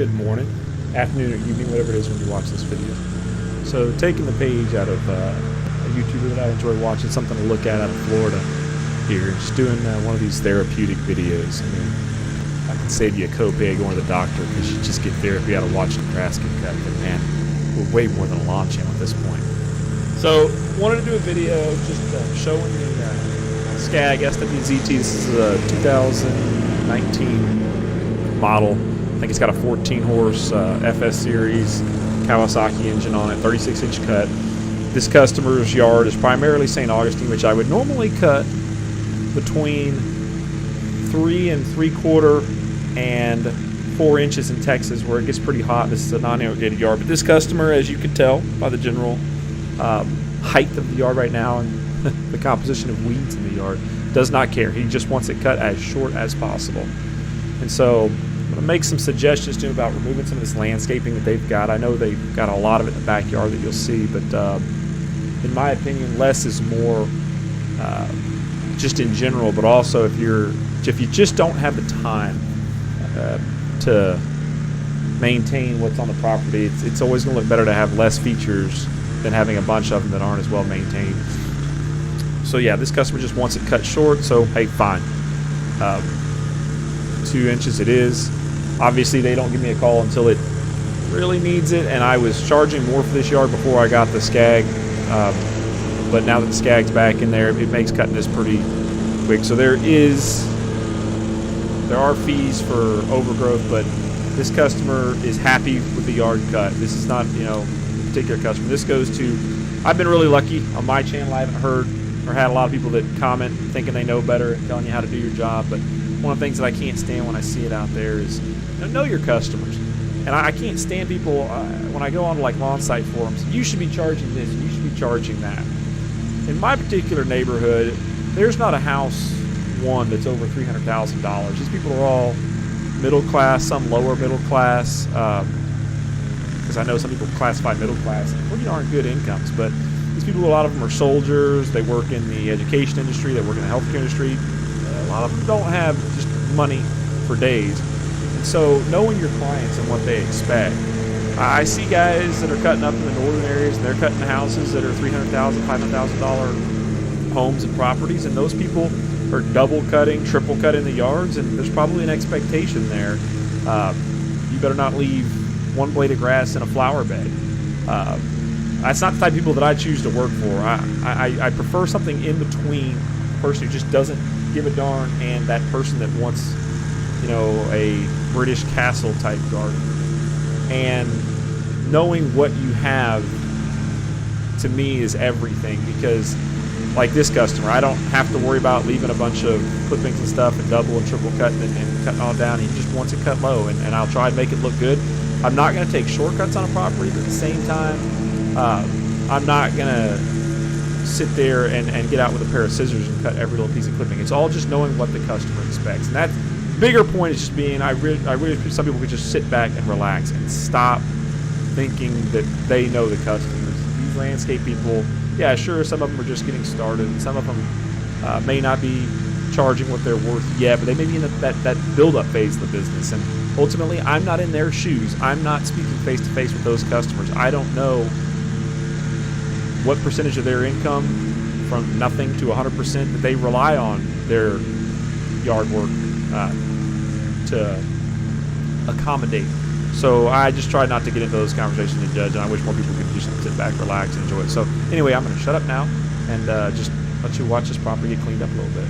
good morning, afternoon, or evening, whatever it is when you watch this video. So taking the page out of a YouTuber that I enjoy watching, something to look at out of Florida here, just doing one of these therapeutic videos. I mean, I can save you a copay going to the doctor because you just get therapy out of watching the grass get cut, but man, we're way more than a lawn channel at this point. So wanted to do a video just showing the SCAG SWZT. This is a 2019 model. I think it's got a 14 horse FS series Kawasaki engine on it, 36-inch cut. This customer's yard is primarily St. Augustine, which I would normally cut between 3 3/4 and 4 inches in Texas, where it gets pretty hot. This is a non-irrigated yard, but this customer, as you can tell by the general height of the yard right now and the composition of weeds in the yard, does not care. He just wants it cut as short as possible. And so I'm going to make some suggestions to him about removing some of this landscaping that they've got. I know they've got a lot of it in the backyard that you'll see, but in my opinion, less is more, just in general, but also if you just don't have the time to maintain what's on the property, it's always going to look better to have less features than having a bunch of them that aren't as well maintained. So yeah, this customer just wants it cut short, so hey, fine. 2 inches it is. Obviously they don't give me a call until it really needs it, and I was charging more for this yard before I got the SCAG, but now that the SCAG's back in there, it makes cutting this pretty quick. So there are fees for overgrowth, but this customer is happy with the yard cut. This is not, a particular customer. This goes to, I've been really lucky on my channel. I haven't heard or had a lot of people that comment thinking they know better and telling you how to do your job, but one of the things that I can't stand when I see it out there is know your customers. And I can't stand people when I go on like lawn site forums, you should be charging this, you should be charging that. In my particular neighborhood, there's not a house one that's over $300,000. These people are all middle class, some lower middle class, because I know some people classify middle class pretty darn good incomes, but these people, a lot of them are soldiers, they work in the education industry, they work in the healthcare industry. A lot of them don't have just money for days. And so knowing your clients and what they expect, I see guys that are cutting up in the northern areas, and they're cutting houses that are $300,000, $500,000 homes and properties, and those people are double cutting, triple cutting the yards, and there's probably an expectation there. You better not leave one blade of grass in a flower bed. That's not the type of people that I choose to work for. I prefer something in between the person who just doesn't give a darn and that person that wants, a British castle type garden. And knowing what you have, to me, is everything, because like this customer, I don't have to worry about leaving a bunch of clippings and stuff and double and triple cutting and cutting all down. He just wants it cut low, and I'll try to make it look good. I'm not going to take shortcuts on a property, but at the same time, I'm not going to sit there and get out with a pair of scissors and cut every little piece of clipping. It's all just knowing what the customer expects. And that bigger point is just being, I really wish some people could just sit back and relax and stop thinking that they know the customers. These landscape people, yeah, sure, some of them are just getting started, and some of them may not be charging what they're worth yet, but they may be in that build-up phase of the business. And ultimately, I'm not in their shoes. I'm not speaking face-to-face with those customers. I don't know what percentage of their income, from nothing to 100%, that they rely on their yard work to accommodate. So I just try not to get into those conversations and judge, and I wish more people could just sit back, relax, and enjoy it. So anyway, I'm going to shut up now and just let you watch this property get cleaned up a little bit.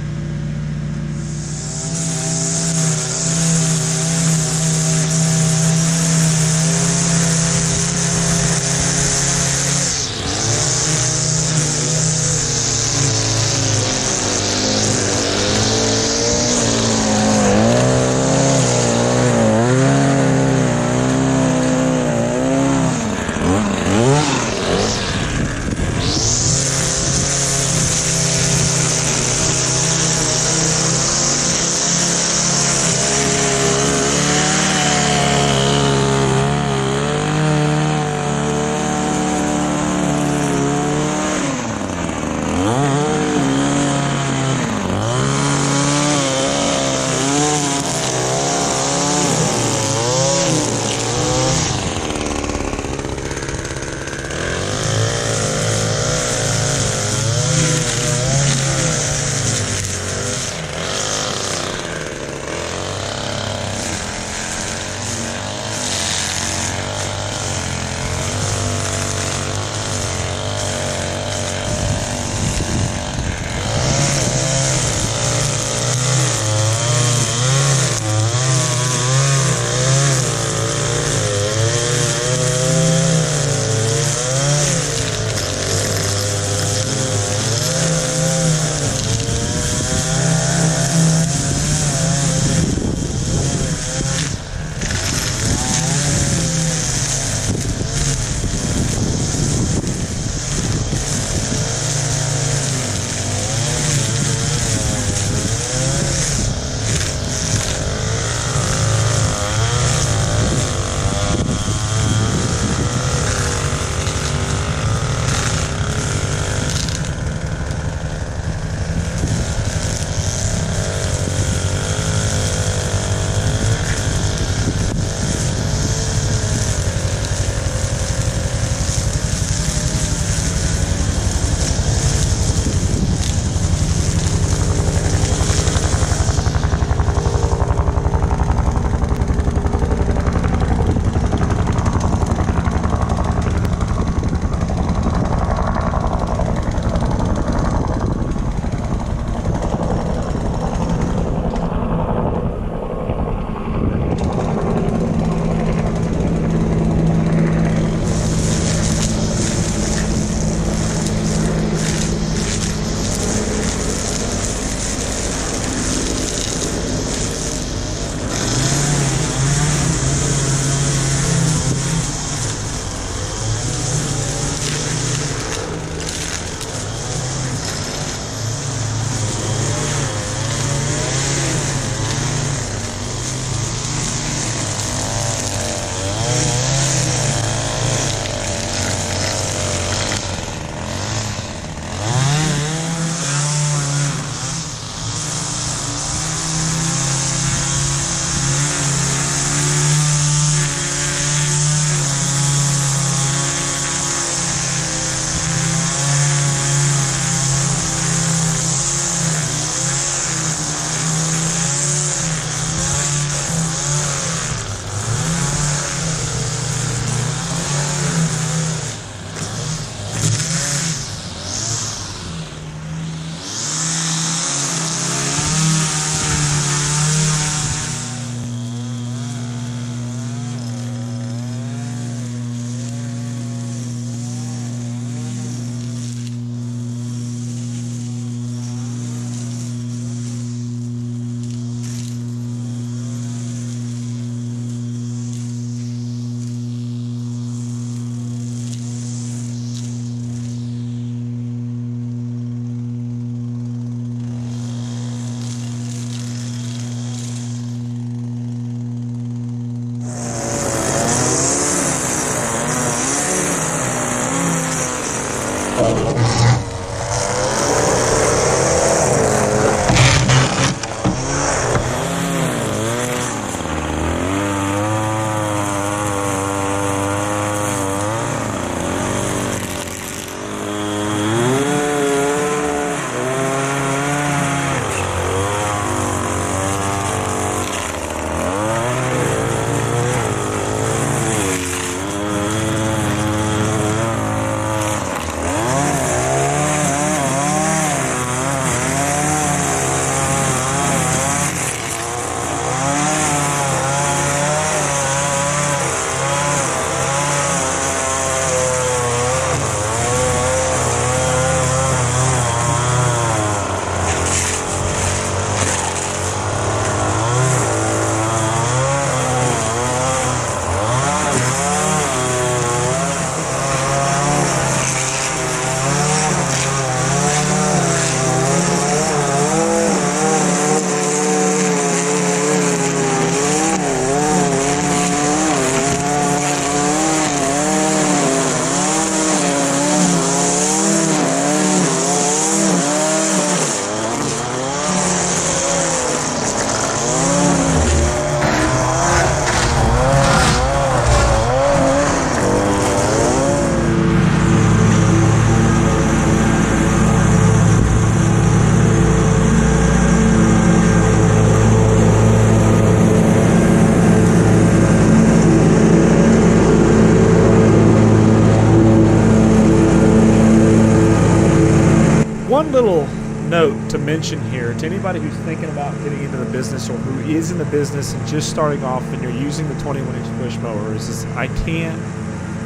little note to mention here to anybody who's thinking about getting into the business or who is in the business and just starting off and you're using the 21-inch push mowers is I can't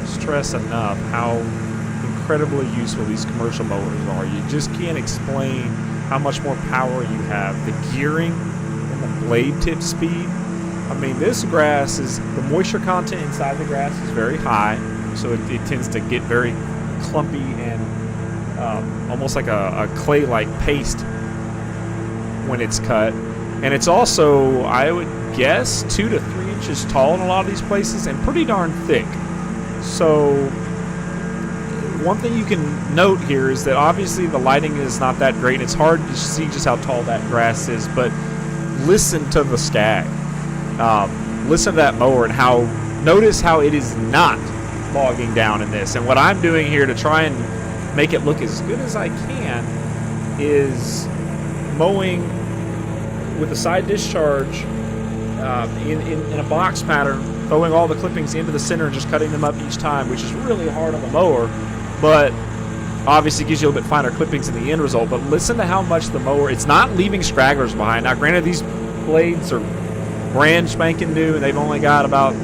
stress enough how incredibly useful these commercial mowers are. You just can't explain how much more power you have. The gearing and the blade tip speed. I mean, this grass is, the moisture content inside the grass is very high, so it tends to get very clumpy and almost like a clay-like paste when it's cut. And it's also, I would guess, 2 to 3 inches tall in a lot of these places and pretty darn thick. So one thing you can note here is that obviously the lighting is not that great. It's hard to see just how tall that grass is, but listen to the SCAG. Listen to that mower and notice how it is not bogging down in this. And what I'm doing here to try and make it look as good as I can is mowing with a side discharge in a box pattern, throwing all the clippings into the center and just cutting them up each time, which is really hard on the mower, but obviously gives you a little bit finer clippings in the end result. But listen to how much the mower, it's not leaving stragglers behind. Now granted, these blades are brand spanking new and they've only got about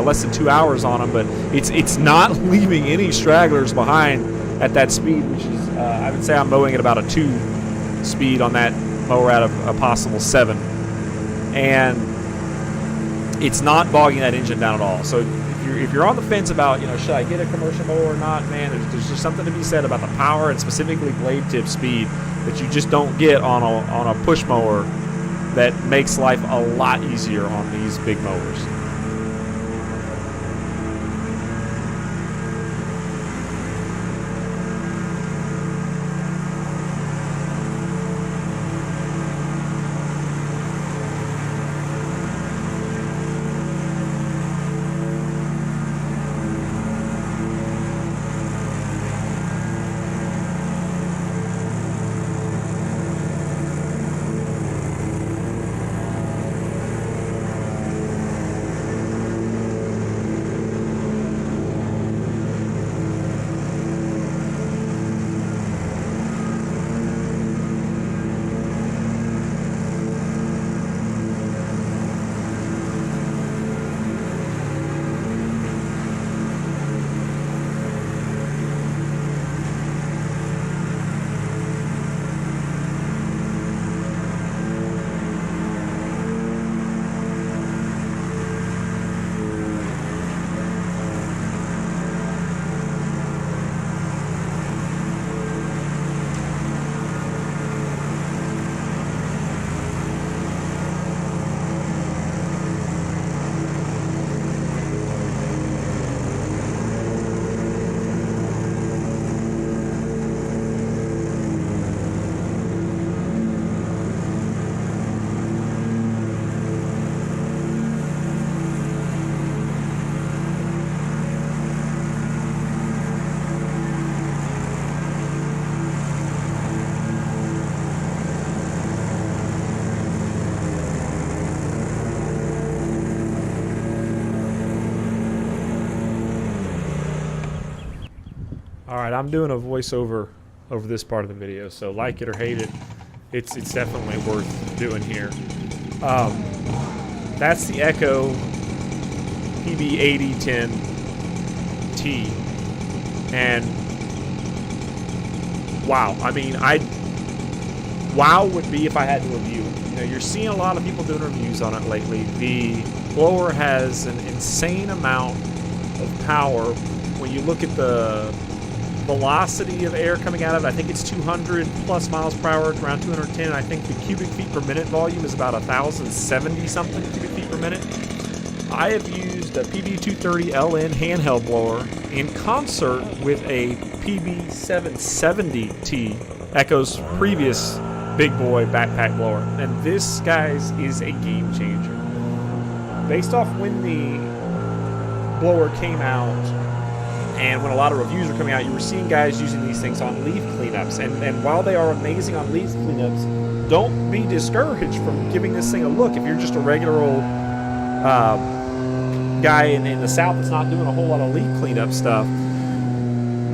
less than 2 hours on them, but it's not leaving any stragglers behind at that speed, which is I would say I'm mowing at about a 2 speed on that mower out of a possible 7, and it's not bogging that engine down at all. So if you're on the fence about, you know, should I get a commercial mower or not, man, there's just something to be said about the power and specifically blade tip speed that you just don't get on a push mower that makes life a lot easier on these big mowers. Alright, I'm doing a voiceover over this part of the video, so like it or hate it, it's definitely worth doing here. That's the Echo PB8010T, and wow, I mean, wow would be if I had to review it. You know, you're seeing a lot of people doing reviews on it lately. The blower has an insane amount of power. When you look at the velocity of air coming out of it, I think it's 200 plus miles per hour, around 210. I think the cubic feet per minute volume is about 1,070 something cubic feet per minute. I have used a PB230LN handheld blower in concert with a PB770T, Echo's previous big boy backpack blower, and this, guys, is a game changer. Based off when the blower came out and when a lot of reviews were coming out, you were seeing guys using these things on leaf cleanups. And while they are amazing on leaf cleanups, don't be discouraged from giving this thing a look. If you're just a regular old guy in the South that's not doing a whole lot of leaf cleanup stuff,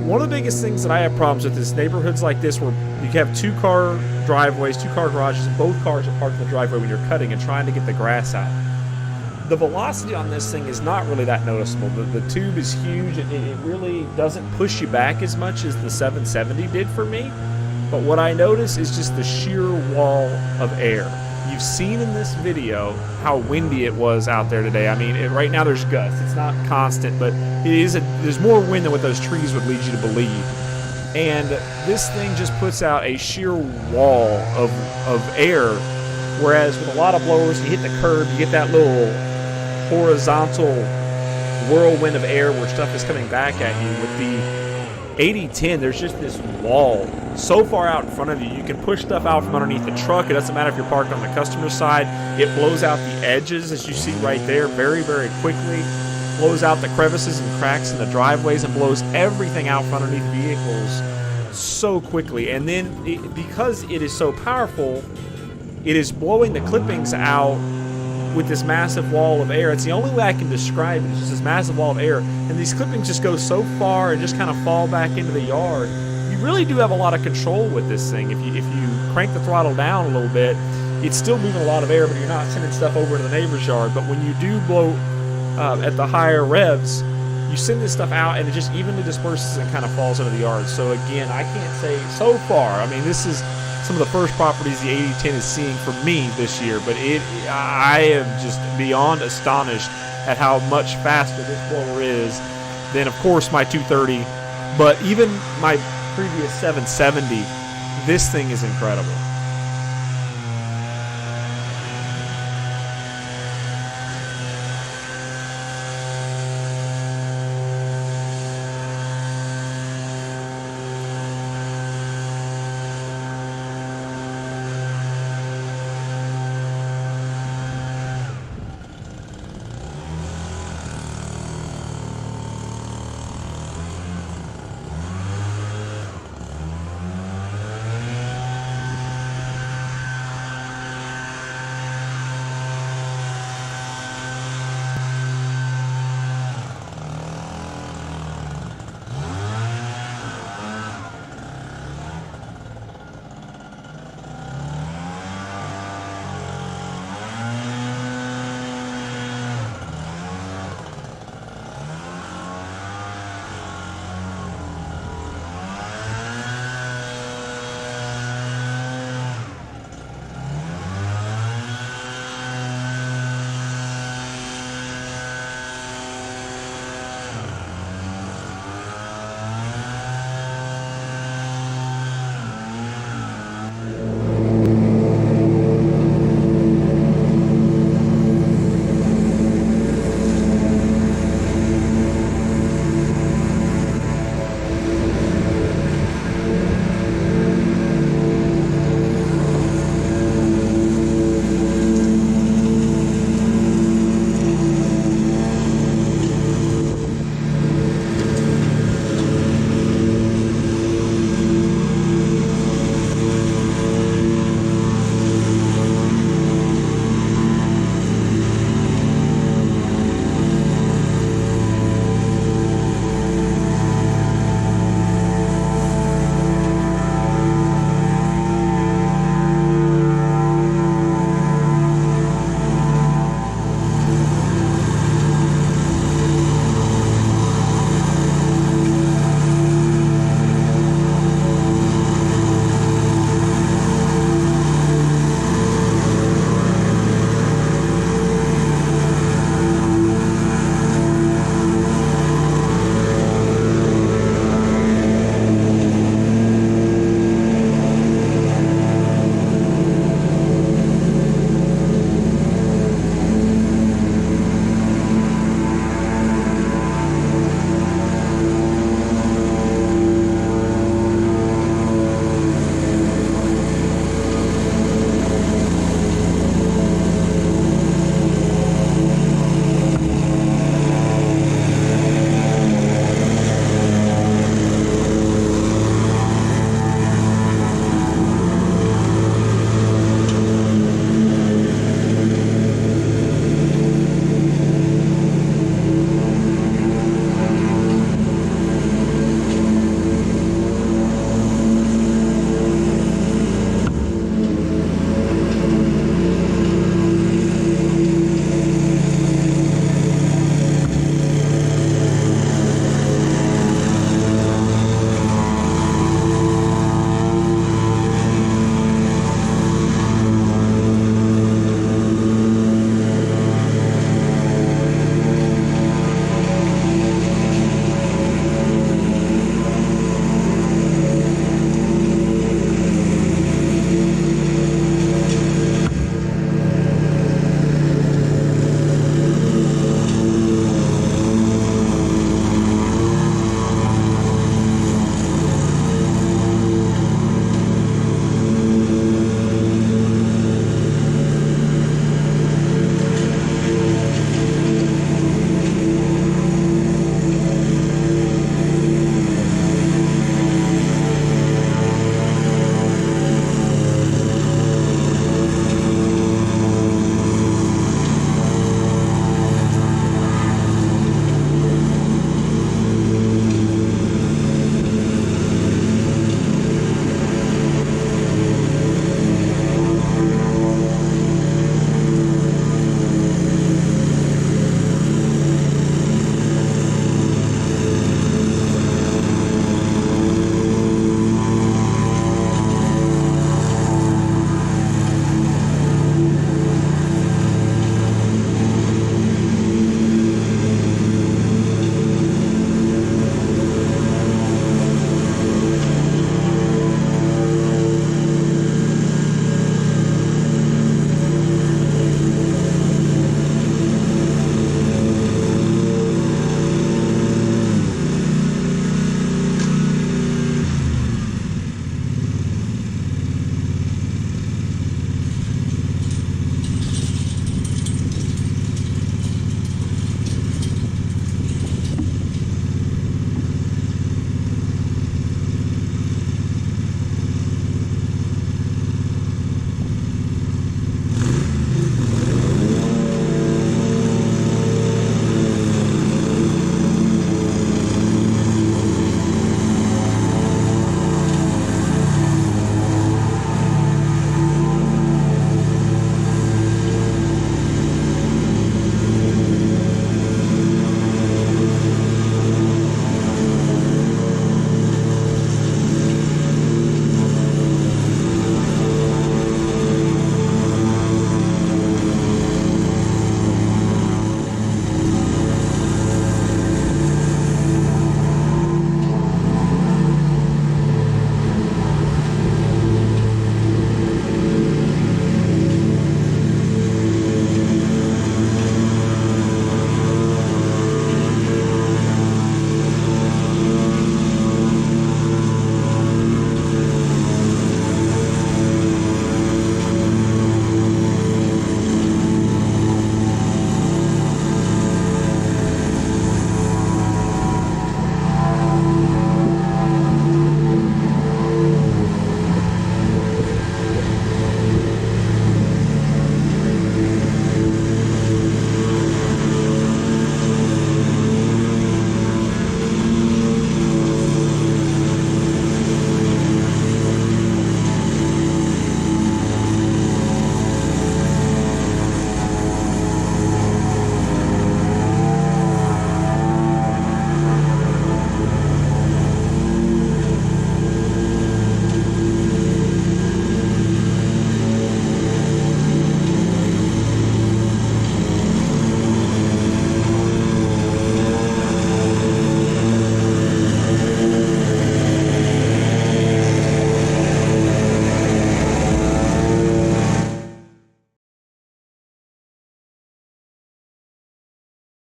one of the biggest things that I have problems with is neighborhoods like this where you have 2-car driveways, 2-car garages, and both cars are parked in the driveway when you're cutting and trying to get the grass out. The velocity on this thing is not really that noticeable. The tube is huge, and it really doesn't push you back as much as the 770 did for me. But what I notice is just the sheer wall of air. You've seen in this video how windy it was out there today. I mean, right now there's gusts. It's not constant, but there's more wind than what those trees would lead you to believe. And this thing just puts out a sheer wall of air, whereas with a lot of blowers, you hit the curb, you get that little horizontal whirlwind of air where stuff is coming back at you. With the 8010, there's just this wall so far out in front of you. You can push stuff out from underneath the truck. It doesn't matter if you're parked on the customer's side. It blows out the edges, as you see right there, very, very quickly. Blows out the crevices and cracks in the driveways and blows everything out from underneath vehicles so quickly. And then, because it is so powerful, it is blowing the clippings out with this massive wall of air. It's the only way I can describe it, is just this massive wall of air. And these clippings just go so far and just kind of fall back into the yard. You really do have a lot of control with this thing. If you crank the throttle down a little bit, it's still moving a lot of air, but you're not sending stuff over to the neighbor's yard. But when you do blow at the higher revs, you send this stuff out and it just evenly disperses and kind of falls into the yard. So again, I can't say so far. I mean, this is some of the first properties the 8010 is seeing for me this year, but I am just beyond astonished at how much faster this blower is than, of course, my 230, but even my previous 770. This thing is incredible.